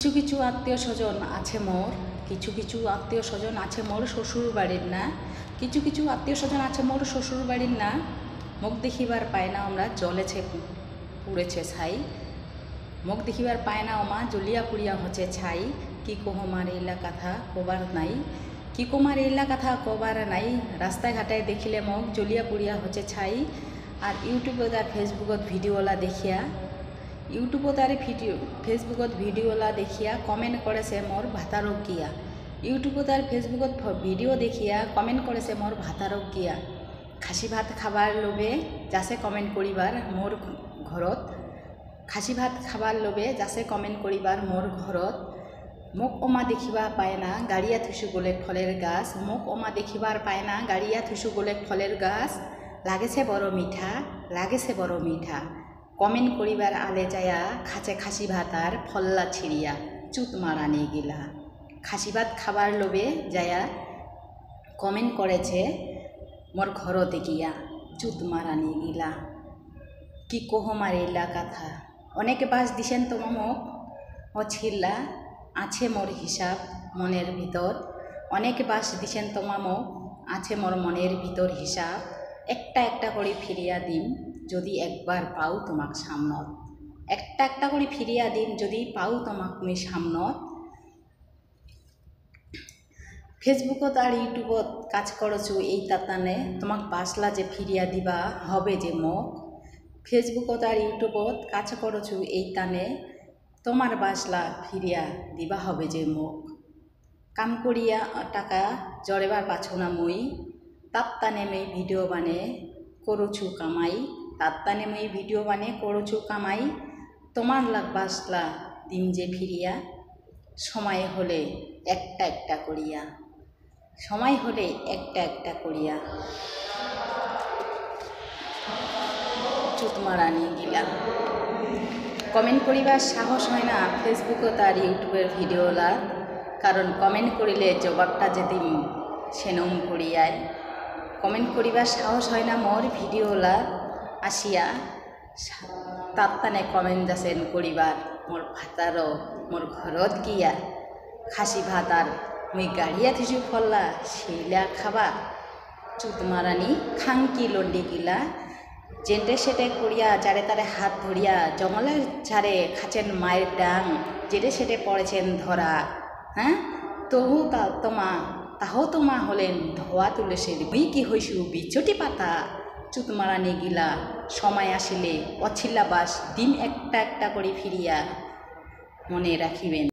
কিছু কিছু আত্মীয় স্বজন আছে মোর শ্বশুর বাড়ির না। কিছু কিছু আত্মীয় স্বজন আছে মোর শ্বশুর বাড়ির না। মুখ দেখিবার পায় না আমরা জ্বলেছে পুড়েছে ছাই। মুখ দেখিবার পায় না ওমা জ্বলিয়া পুড়িয়া হচ্ছে ছাই। কি কোহমার এইলা কথা কবার নাই, কি কোমার এইলা কথা কবার নাই। রাস্তাঘাটে দেখিলে মুখ জ্বলিয়া পুড়িয়া হচ্ছে ছাই। আর ইউটিউবত আর ফেসবুকত ভিডিওলা দেখিয়া ফেসবুকত ভিডিওলা দেখিয়া কমেন্ট করেছে মোর ভাতারক গিয়া। ইউটিউবত আর ফেসবুকত ভিডিও দেখিয়া কমেন্ট করেছে মোর ভাতারক গিয়া। খাসি ভাত খাবার লোভে যাছে কমেন্ট করিবার মোর ঘরত। খাসি ভাত খাবার লোভে যাছে কমেন্ট করিবার মোর ঘরত। মোক ওমা দেখিবা পায় না গাড়িয়া থুসু গলে ফলের গাছ। মোক ওমা দেখিবার পায় না গাড়িয়া থুসু গলে ফলের গাছ। লাগেছে বড় মিঠা কমেন্ট করিবার আলে যায়া খাচে খাসি ভাত আর ফল্লা ছিড়িয়া চুত মারানি গিলা। খাসি ভাত খাবার লোভে যায়া কমেন্ট করেছে মোর ঘরতে গিয়া চুত মারানি গিলা। কি কোহমার এলা কথা অনেকে বাস দিছেন তোমা মোক ও ছিল্লা আছে মোর হিসাব মনের ভিতর। অনেকে বাস দিছেন তোমা মোক আছে মোর মনের ভিতর হিসাব। একটা একটা করে ফিরিয়া দিন যদি একবার পাও তোমাক সামনত। একটা একটা করে ফিরিয়া দিন যদি পাও তোমাক মুই সামনত। ফেসবুকত আর ইউটিউবত কাজ করছো এই তাতানে তোমাক বাসলা যে ফিরিয়া দিবা হবে যে মোক। ফেসবুকত আর ইউটিউবত কাজ করছো এই তানে তোমার বাসলা ফিরিয়া দিবা হবে যে মোক। কাম করিয়া টাকা জড়েবার পাছো না মুই তাত্তানে মুই ভিডিও বানে করছু কামাই। তাত্তানে মুই ভিডিও বানে করছু কামাই। তোমার লাগ বাসলা দিন যে ফিরিয়া সময় হলে একটা একটা করিয়া। সময় হলে একটা একটা করিয়া চুত মারানি গিলা। কমেন্ট করিবার সাহস হয় না ফেসবুকত আর ইউটিউবের ভিডিওলা। কারণ কমেন্ট করিলে জবাবটা যেদিন সেনম করিয়ায়। কমেন্ট করিবার সাহস হয় না মোর ভিডিওলা আসিয়া তাত্তানে কমেন্ট যাচ্ছেন করিবার মোর ভাতারও মোর ঘরত গিয়া। খাসি ভাত আর মুই গাড়িয়া থিসু ফল্লা সেইলা খাবা চুত মারানি খাঙ্কি লন্ডি গিলা। জেন্টে সেটে করিয়া যারে তারে হাত ধরিয়া জঙ্গলের ঝাড়ে খাচ্ছেন মায়ের ডাং যেটে সেটে পড়েছেন ধরা। হ্যাঁ তাহো তোমা হলেন ধোয়া তুলসের মুই কি হইসু বিচটি পাতা চুত মারানি গিলা। সময় আসিলে অছিল্লা বাস দিন একটা একটা করে ফিরিয়া মনে রাখিবেন।